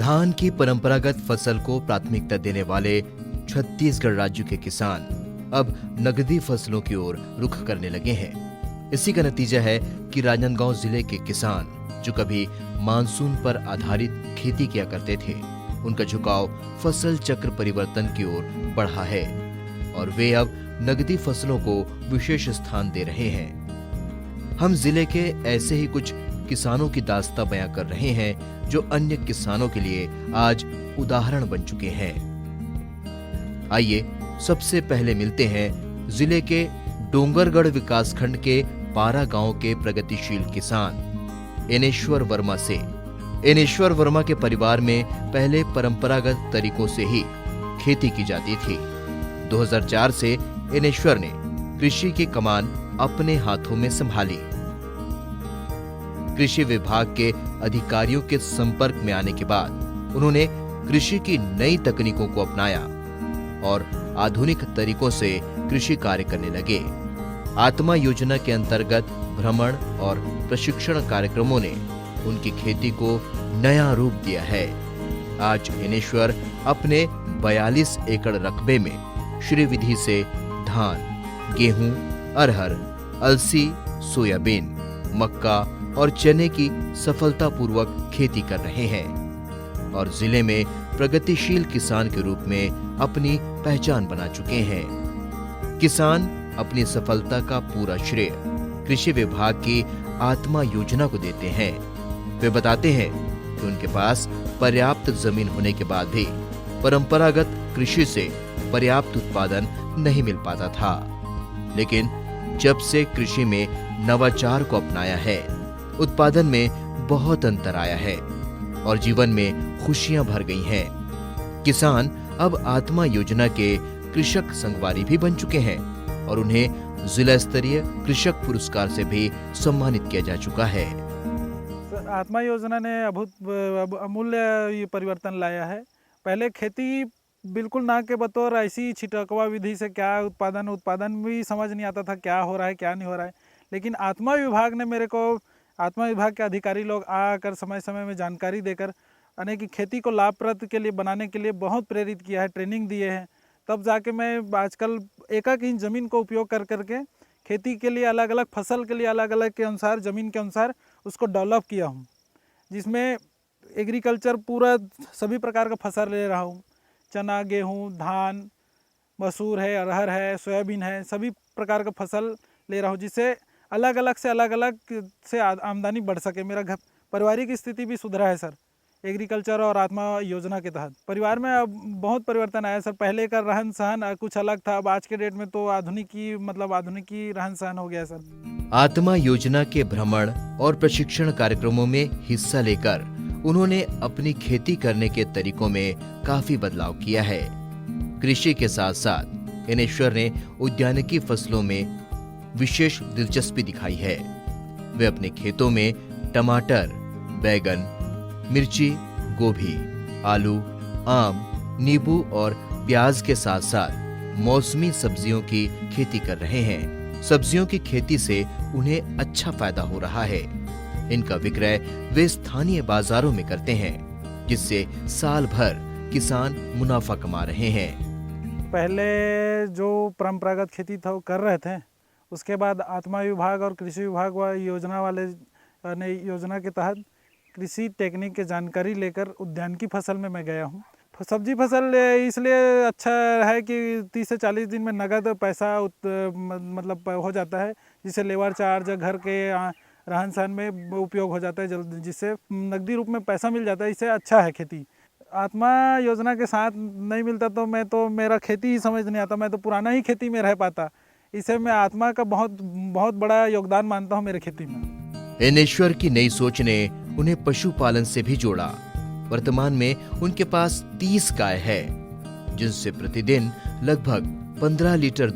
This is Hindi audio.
धान की परंपरागत फसल को प्राथमिकता देने वाले छत्तीसगढ़ राज्य के किसान अब नगदी फसलों की ओर रुख करने लगे हैं। इसी का नतीजा है कि राजनांदगांव जिले के किसान जो कभी मानसून पर आधारित खेती किया करते थे, उनका झुकाव फसल चक्र परिवर्तन की ओर बढ़ा है और वे अब नगदी फसलों को विशेष स्थान दे रहे हैं। हम जिले के ऐसे ही कुछ किसानों की दास्तां बयां कर रहे हैं जो अन्य किसानों के लिए आज उदाहरण बन चुके हैं। आइए सबसे पहले मिलते हैं जिले के डोंगरगढ़ विकासखंड के पारा गांव के प्रगतिशील किसान एनेश्वर वर्मा से। एनेश्वर वर्मा के परिवार में पहले परंपरागत तरीकों से ही खेती की जाती थी। 2004 से एनेश्वर ने कृषि की कमान अपने हाथों में संभाली। कृषि विभाग के अधिकारियों के संपर्क में आने के बाद उन्होंने कृषि की नई तकनीकों को अपनाया और आधुनिक तरीकों से कृषि कार्य करने लगे। आत्मा योजना के अंतर्गत भ्रमण और प्रशिक्षण कार्यक्रमों ने उनकी खेती को नया रूप दिया है। आज एनेश्वर अपने 42 एकड़ रकबे में श्री विधि से धान, गेहूं, अरहर, अलसी, सोयाबीन, मक्का और चने की सफलतापूर्वक खेती कर रहे हैं और जिले में प्रगतिशील किसान के रूप में अपनी पहचान बना चुके हैं। किसान अपनी सफलता का पूरा श्रेय कृषि विभाग की आत्मा योजना को देते हैं। वे बताते हैं कि उनके पास पर्याप्त जमीन होने के बाद भी परंपरागत कृषि से पर्याप्त उत्पादन नहीं मिल पाता था, लेकिन जब से कृषि में नवाचार को अपनाया है, उत्पादन में बहुत अंतर आया है और जीवन में खुशियां भर गई हैं। किसान अब आत्मा योजना के कृषक संगवारी भी बन चुके हैं और उन्हें जिला स्तरीय कृषक पुरस्कार से भी सम्मानित किया जा चुका है। आत्मा योजना ने अमूल्य परिवर्तन लाया है। पहले खेती बिल्कुल ना के बतौर ऐसी छिटकवा विधि से क्या उत्पादन भी समझ नहीं आता था, क्या हो रहा है क्या नहीं हो रहा है। लेकिन आत्मा विभाग ने मेरे को, आत्मा विभाग के अधिकारी लोग आकर समय समय में जानकारी देकर अनेक खेती को लाभप्रद के लिए बनाने के लिए बहुत प्रेरित किया है, ट्रेनिंग दिए हैं। तब जाके मैं आजकल एक इंच ज़मीन को उपयोग कर करके खेती के लिए अलग अलग फसल के लिए अलग अलग के अनुसार ज़मीन के अनुसार उसको डेवलप किया हूँ, जिसमें एग्रीकल्चर पूरा सभी प्रकार का फसल ले रहा हूँ। चना, गेहूँ, धान, मसूर है, अरहर है, सोयाबीन है, सभी प्रकार का फसल ले रहा हूँ, जिससे अलग अलग से आमदनी बढ़ सके। मेरा घर पारिवारिक स्थिति भी सुधरा है सर, एग्रीकल्चर और आत्मा योजना के तहत। परिवार में अब बहुत परिवर्तन आया सर। पहले का रहन सहन कुछ अलग था, अब आज के डेट में तो आधुनिक ही रहन सहन हो गया सर। आत्मा योजना के भ्रमण और प्रशिक्षण कार्यक्रमों में हिस्सा लेकर उन्होंने अपनी खेती करने के तरीकों में काफी बदलाव किया है। कृषि के साथ साथ एनेश्वर ने उद्यानिकी फसलों में विशेष दिलचस्पी दिखाई है। वे अपने खेतों में टमाटर, बैगन, मिर्ची, गोभी, आलू, आम, नींबू और प्याज के साथ साथ मौसमी सब्जियों की खेती कर रहे हैं। सब्जियों की खेती से उन्हें अच्छा फायदा हो रहा है। इनका विक्रय वे स्थानीय बाजारों में करते हैं, जिससे साल भर किसान मुनाफा कमा रहे हैं। पहले जो परंपरागत खेती था वो कर रहे थे, उसके बाद आत्मा विभाग और कृषि विभाग योजना के तहत कृषि टेक्निक की जानकारी लेकर उद्यानिकी फसल में मैं गया हूँ। सब्जी फसल इसलिए अच्छा है कि 30 से 40 दिन में नगद पैसा हो जाता है, जिससे लेबर चार्ज, घर के रहन सहन में उपयोग हो जाता है जल्द, जिससे नकदी रूप में पैसा मिल जाता है। इससे अच्छा है खेती। आत्मा योजना के साथ नहीं मिलता तो मेरा खेती ही समझ नहीं आता, मैं तो पुराना ही खेती में रह पाता। इसे मैं आत्मा का बहुत बड़ा योगदान मानता हूँ मेरे खेती में। एनेश्वर की नई सोच ने उन्हें पशुपालन से भी जोड़ा। वर्तमान में उनके पास 30 गाय है, जिनसे प्रतिदिन लगभग 15 लीटर